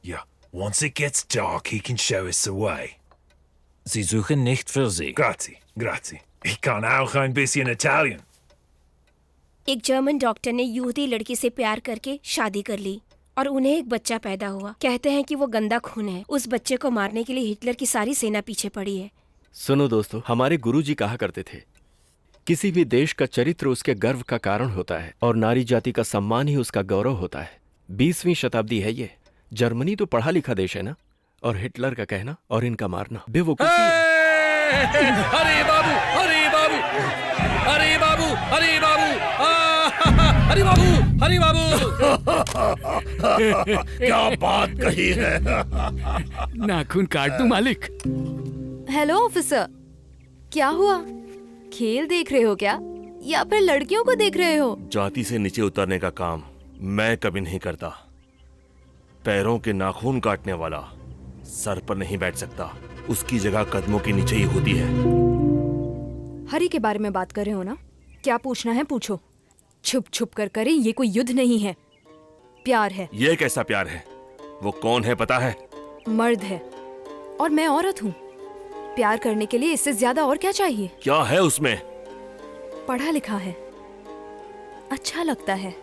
Ja, once it gets dark, he can show us the way. Sie suchen nicht für Sie. Grazie, grazie. Ich kann auch ein bisschen Italian. एक German doctor ने यहूदी लड़की से प्यार करके शादी कर ली और उन्हें एक बच्चा पैदा हुआ। कहते हैं कि वो गंदा खून है। उस बच्चे को मारने के लिए हिटलर की सारी सेना पीछे पड़ी है। सुनो दोस्तों, हमारे गुरुजी कहा करते थे, किसी भी देश का चरित्र उसके गर्व का कारण होता है और नारी जाति का सम्मान ही उसका गौरव होता है। 20वीं शताब्दी है ये। जर्मनी तो पढ़ा लिखा देश है ना, और हिटलर का कहना और इनका मारना बेवकूफी है। अरे बाबू, अरे बाबू, अरे बाबू, अरे बाबू, अरे बाबू, अरे बाबू। क्या बात कही है। नाखून काट दूं मालिक? हेलो ऑफिसर, क्या हुआ? खेल देख रहे हो क्या, या फिर लड़कियों को देख रहे हो? जाति से नीचे उतरने का काम मैं कभी नहीं करता। पैरों के नाखून काटने वाला सर पर नहीं बैठ सकता, उसकी जगह कदमों के नीचे ही होती है। हरी के बारे में बात कर रहे हो ना? क्या पूछना है पूछो। छुप छुप कर करें, ये कोई युद्ध नहीं है, प्यार है। ये कैसा प्यार है? वो कौन है पता है? मर्द है और मैं औरत हूँ। प्यार करने के लिए इससे ज्यादा और क्या चाहिए? क्या है उसमें? पढ़ा लिखा है, अच्छा लगता है,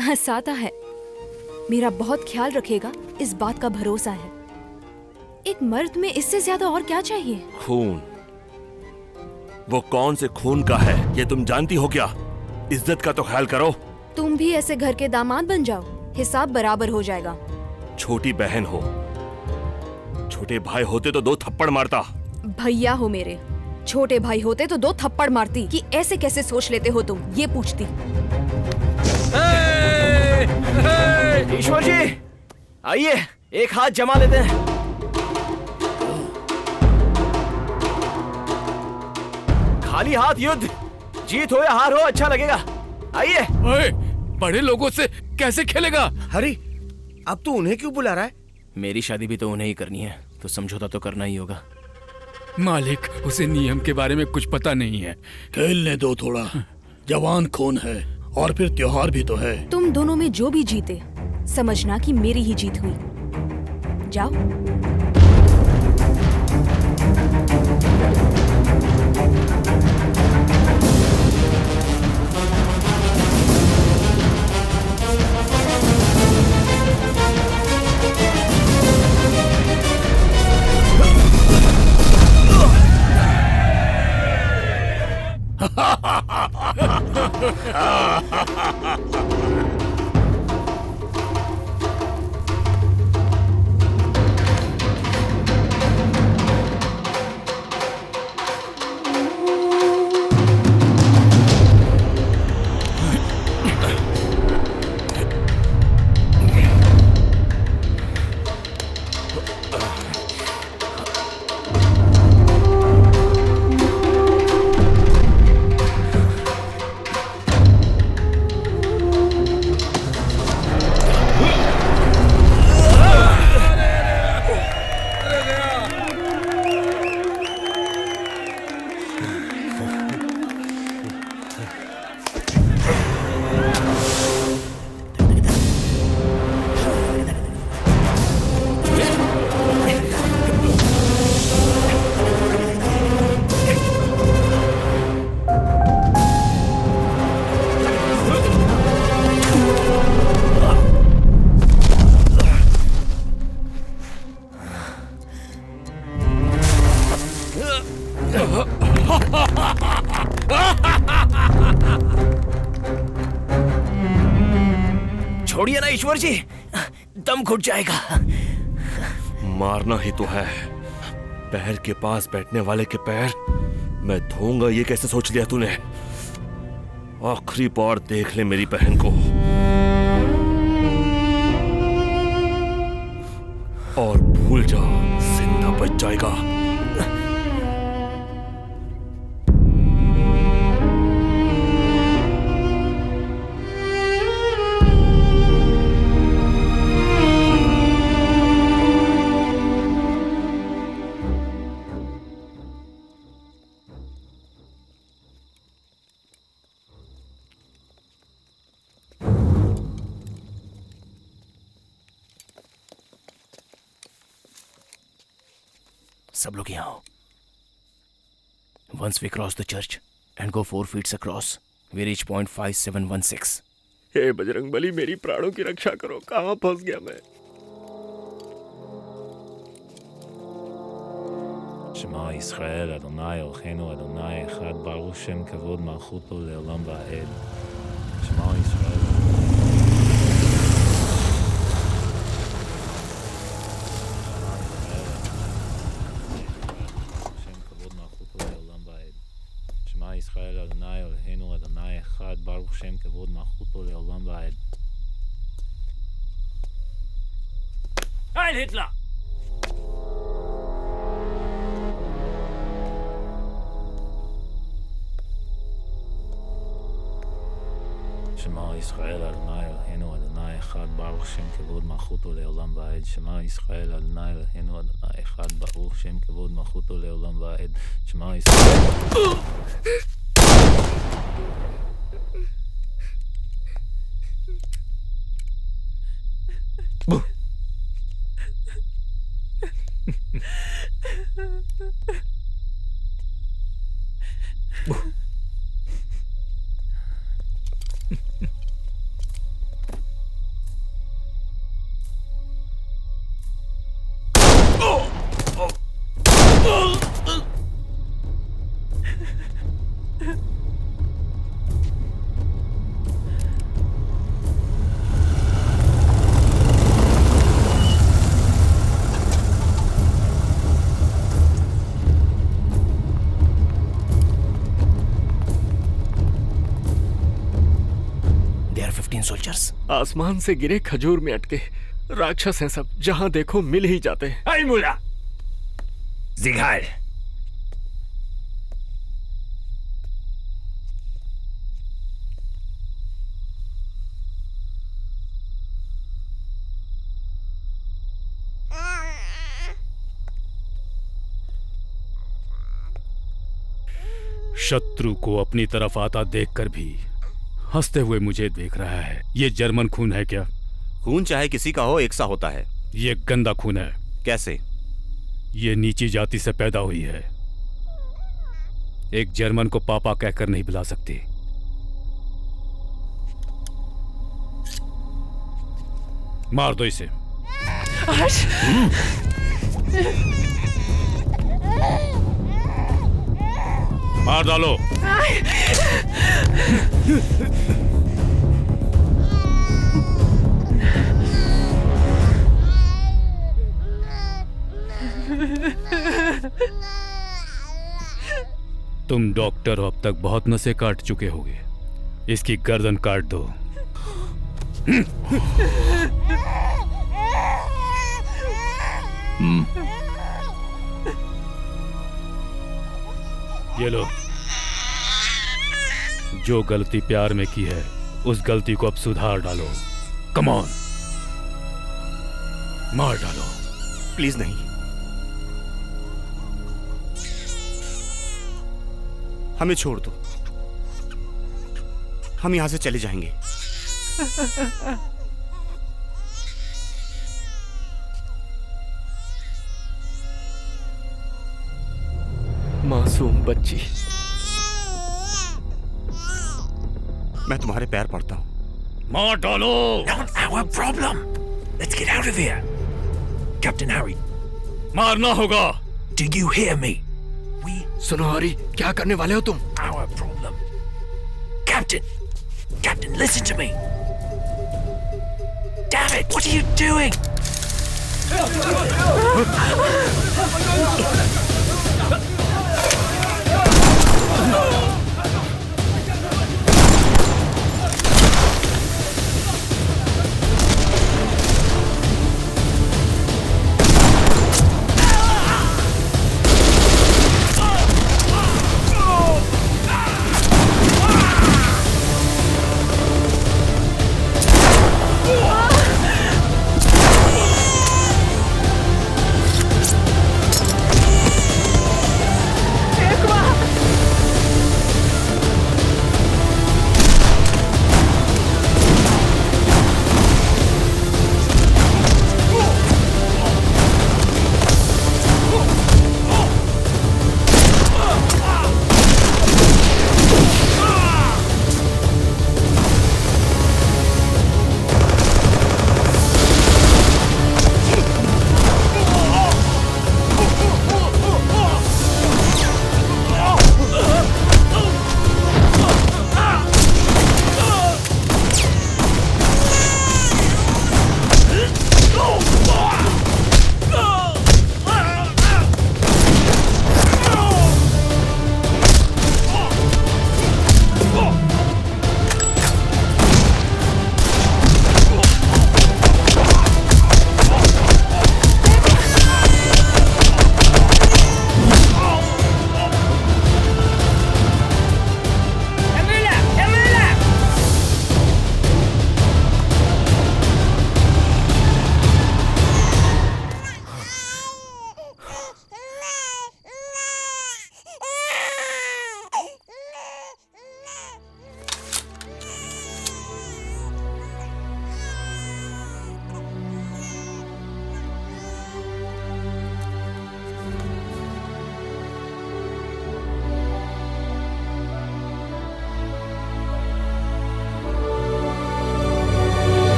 हंसाता है, मेरा बहुत ख्याल रखेगा, इस बात का भरोसा है। एक मर्द में इससे ज्यादा और क्या चाहिए? खून। वो कौन से खून का है ये तुम जानती हो क्या? इज्जत का तो ख्याल करो। तुम भी ऐसे घर के दामाद बन जाओ, हिसाब बराबर हो जाएगा। छोटी बहन हो, छोटे भाई होते तो 2 थप्पड़ मारता। भैया हो मेरे, छोटे भाई होते तो 2 थप्पड़ मारती। कि ऐसे कैसे सोच लेते हो तुम, ये पूछती। ईश्वर जी, आइए एक हाथ जमा देते हैं। खाली हाथ युद्ध, जीत हो या हार हो अच्छा लगेगा। आइए। ओए, बड़े लोगों से कैसे खेलेगा? हरी, अब तू उन्हें क्यों बुला रहा है? मेरी शादी भी तो उन्हें ही करनी है, तो समझौता तो करना ही होगा। मालिक, उसे नियम के बारे में कुछ पता नहीं है। खेलने दो थोड़ा, जवान खून है और फिर त्योहार भी तो है। तुम दोनों में जो भी जीते, समझना कि मेरी ही जीत हुई। जाओ। छोड़िए ना ईश्वर जी, दम घुट जाएगा। मारना ही तो है। पैर के पास बैठने वाले के पैर मैं धोऊंगा, ये कैसे सोच लिया तूने? आखिरी बार देख ले मेरी बहन को और भूल जा, जिंदा बच जाएगा। सब लोग यहाँ आओ. Once we cross the church and go 4 feet across, we reach point 5716. हे बजरंगबली, मेरी प्राणों की रक्षा करो. कहाँ फंस गया मैं? שמע ישראל, אדוני אלוהינו, אדוני אחד, ברוך שם כבוד מלכותו לעולם ועד. שמע ישראל. שמע ישראל, אדוני אלוהינו, אדוני אחד, ברוך שם כבוד מלכותו לעולם ועד. Heil Hitler! שמע ישראל, אדוני אלוהינו, אדוני אחד, ברוך שם כבוד מלכותו לעולם ועד. שמע ישראל, אדוני אלוהינו, אדוני אחד, ברוך שם כבוד מלכותו לעולם ועד. שמע ישראל... Soldiers. आसमान से गिरे खजूर में अटके राक्षस हैं सब. जहां देखो मिल ही जाते हैं. Hey, Mullah! Sieg heil! शत्रु को अपनी तरफ आता देखकर भी हंसते हुए मुझे देख रहा है. ये जर्मन खून है क्या? खून चाहे किसी का हो एक सा होता है. ये गंदा खून है. कैसे? ये नीची जाति से पैदा हुई है. एक जर्मन को पापा कहकर नहीं बुला सकती. मार दो इसे. मार डालो. तुम डॉक्टर हो, अब तक बहुत नसें काट चुके होगे. इसकी गर्दन काट दो. ये लो. जो गलती प्यार में की है उस गलती को अब सुधार डालो. कम ऑन, मार डालो. प्लीज नहीं. हमें छोड़ दो. हम यहां से चले जाएंगे. मासूम बच्ची. मैं तुम्हारे पैर पड़ता हूं. मार डालो. Not our problem. Let's get out of here. Captain Harry. मारना होगा. Do you hear me? सुनो हरी, क्या करने वाले हो तुम? Our problem. Captain. Captain, listen to me. Damn it, what are you doing?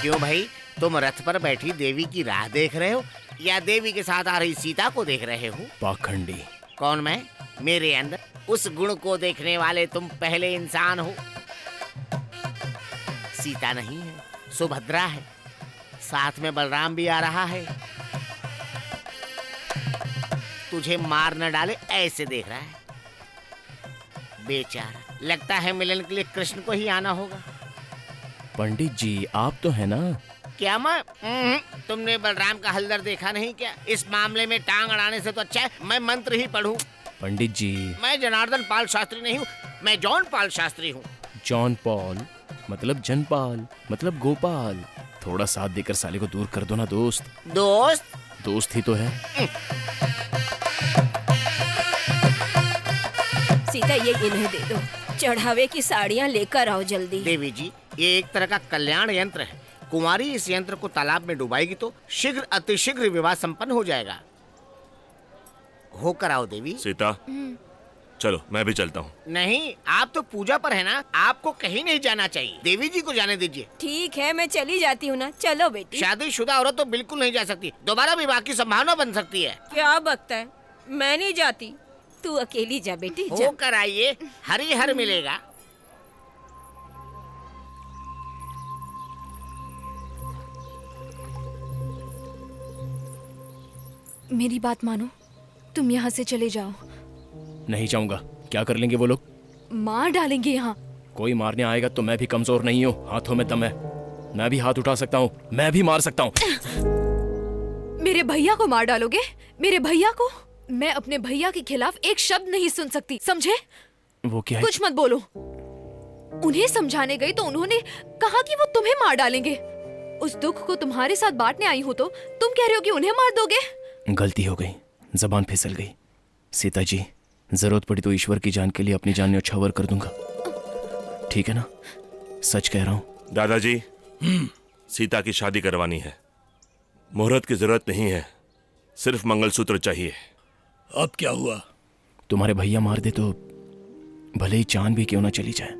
क्यों भाई, तुम रथ पर बैठी देवी की राह देख रहे हो या देवी के साथ आ रही सीता को देख रहे हो? पाखंडी। कौन मैं? मेरे अंदर उस गुण को देखने वाले तुम पहले इंसान हो। सीता नहीं है, सुभद्रा है, साथ में बलराम भी आ रहा है। तुझे मार न डाले ऐसे देख रहा है। बेचारा, लगता है मिलन के लिए कृष्ण को ही आना होगा। पंडित जी आप तो है ना? क्या मैं? तुमने बलराम का हलदर देखा नहीं क्या? इस मामले में टांग अड़ाने से तो अच्छा है मैं मंत्र ही पढ़ूं। पंडित जी। मैं जनार्दन पाल शास्त्री नहीं हूँ, मैं जॉन पाल शास्त्री हूँ। जॉन पॉल मतलब जनपाल मतलब गोपाल। थोड़ा साथ देकर साले को दूर कर दो ना दोस्त। दोस्त? दोस्त ही तो है। सीता ये इन्हें दे दो, चढ़ावे की साड़ियाँ लेकर आओ जल्दी। देवी जी, ये एक तरह का कल्याण यंत्र है। कुंवारी इस यंत्र को तालाब में डुबाएगी तो शीघ्र अतिशीघ्र विवाह संपन्न हो जाएगा। होकर आओ देवी। सीता चलो मैं भी चलता हूँ। नहीं, आप तो पूजा पर है ना, आपको कहीं नहीं जाना चाहिए। देवी जी को जाने दीजिए। ठीक है मैं चली जाती हूँ ना, चलो बेटी। शादीशुदा औरत तो बिल्कुल नहीं जा सकती, दोबारा विवाह की संभावना बन सकती है। क्या बकता है, मैं नहीं जाती, तू अकेली जा बेटी जा। होकर आइए, हरी हर मिलेगा। मेरी बात मानो, तुम यहाँ से चले जाओ। नहीं जाऊंगा। क्या कर लेंगे वो लोग? मार डालेंगे यहाँ। कोई मारने आएगा तो मैं भी कमजोर नहीं हूँ, हाथों में दम है। मैं भी हाथ उठा सकता हूँ, मैं भी मार सकता हूँ। मेरे भैया को मार डालोगे? मेरे भैया को? मैं अपने भैया के खिलाफ एक शब्द नहीं सुन सकती, समझे? वो क्या है? कुछ मत बोलो। उन्हें समझाने गई तो उन्होंने कहा कि वो तुम्हें मार डालेंगे। उस दुख को तुम्हारे साथ बांटने आई हूँ तो तुम कह रहे हो कि उन्हें मार दोगे? गलती हो गई, जबान फिसल गई। सीता जी, जरूरत पड़ी तो ईश्वर की जान के लिए अपनी जान न्यौछावर कर दूंगा। ठीक है ना? सच कह रहा हूँ। दादाजी, सीता की शादी करवानी है। मुहूर्त की जरूरत नहीं है, सिर्फ मंगलसूत्र चाहिए। अब क्या हुआ? तुम्हारे भैया मार दे तो भले ही जान भी क्यों ना चली जाए।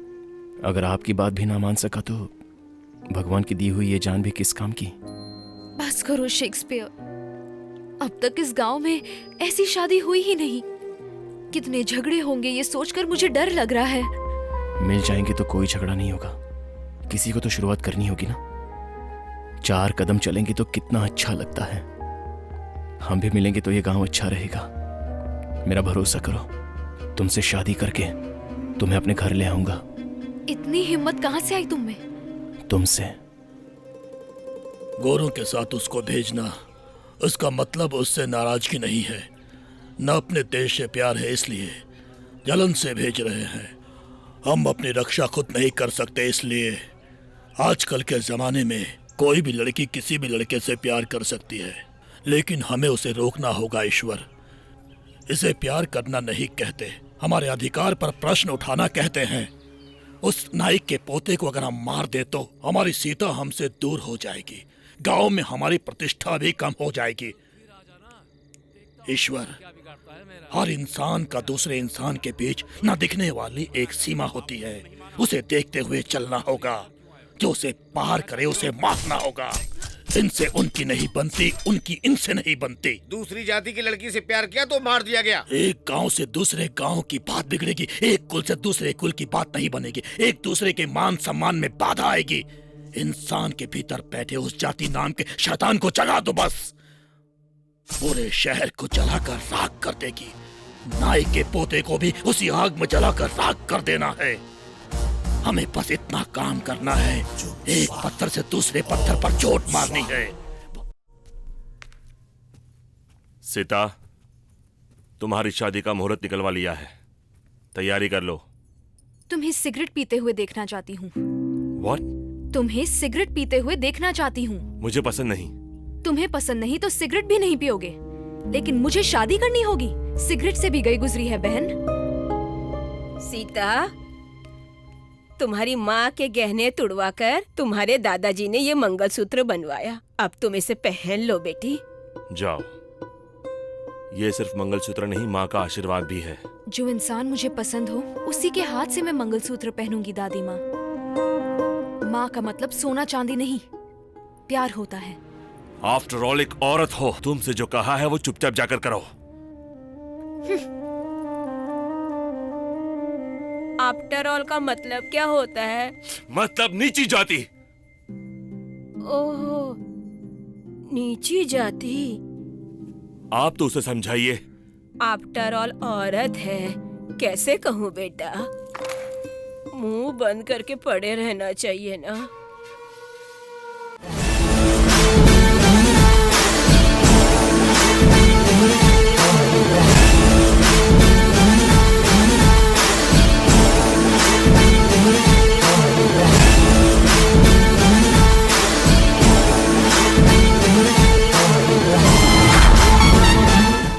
अगर आपकी बात भी ना मान सका तो भगवान की दी हुई ये जान भी किस काम की। बस करो शेक्सपियर, अब तक इस गांव में ऐसी शादी हुई ही नहीं। कितने झगड़े होंगे ये सोचकर मुझे डर लग रहा है। मिल जाएंगे तो कोई झगड़ा नहीं होगा, किसी को तो शुरुआत करनी होगी ना। 4 कदम चलेंगे तो कितना अच्छा लगता है। हम भी मिलेंगे तो ये गांव अच्छा रहेगा। मेरा भरोसा करो, तुमसे शादी करके तुम्हें अपने घर ले आऊंगा। इतनी हिम्मत कहाँ से आई तुम में? तुमसे। गोरों के साथ उसको भेजना, उसका मतलब उससे नाराजगी नहीं है, न अपने देश से प्यार है, इसलिए जलन से भेज रहे हैं। हम अपनी रक्षा खुद नहीं कर सकते, इसलिए आजकल के जमाने में कोई भी लड़की किसी भी लड़के से प्यार कर सकती है, लेकिन हमें उसे रोकना होगा। ईश्वर, इसे प्यार करना नहीं कहते, हमारे अधिकार पर प्रश्न उठाना कहते हैं। उस नाइक के पोते को अगर हम मार दे तो हमारी सीता हमसे दूर हो जाएगी, गांव में हमारी प्रतिष्ठा भी कम हो जाएगी। ईश्वर, हर इंसान का दूसरे इंसान के बीच न दिखने वाली एक सीमा होती है, उसे देखते हुए चलना होगा। जो उसे पार करे उसे मारना होगा। इनसे उनकी नहीं बनती, उनकी इनसे नहीं बनती। दूसरी जाति की लड़की से प्यार किया तो मार दिया गया। एक गांव से दूसरे गांव की बात बिगड़ेगी, एक कुल से दूसरे कुल की बात नहीं बनेगी, एक दूसरे के मान सम्मान में बाधा आएगी। इंसान के भीतर बैठे उस जाति नाम के शैतान को जला दो, बस पूरे शहर को जलाकर राख कर देगी। नाई के पोते को भी उसी आग में जलाकर राख कर देना है। हमें बस इतना काम करना है, एक पत्थर से दूसरे पत्थर पर चोट मारनी है। सीता, तुम्हारी शादी का मुहूर्त निकलवा लिया है, तैयारी कर लो। तुम्हें सिगरेट पीते हुए देखना चाहती हूँ। What? तुम्हें सिगरेट पीते हुए देखना चाहती हूँ। मुझे पसंद नहीं। तुम्हें पसंद नहीं तो सिगरेट भी नहीं पियोगे, लेकिन मुझे शादी करनी होगी। सिगरेट से भी गई गुजरी है बहन। सीता, तुम्हारी माँ के गहने तुड़वाकर तुम्हारे दादाजी ने ये मंगलसूत्र बनवाया, अब तुम इसे पहन लो बेटी। जाओ, ये सिर्फ मंगलसूत्र नहीं, माँ का आशीर्वाद भी है। जो इंसान मुझे पसंद हो उसी के हाथ से मैं मंगलसूत्र पहनूंगी दादी माँ। माँ का मतलब सोना चांदी नहीं, प्यार होता है। आफ्टर ऑल एक औरत हो, तुमसे जो कहा है वो चुपचाप जाकर करो। आफ्टर ऑल का मतलब क्या होता है? मतलब नीची जाति। ओहो, नीची जाति। आप तो उसे समझाइए। आफ्टर ऑल औरत है, कैसे कहूँ बेटा? मुंह बंद करके पड़े रहना चाहिए ना।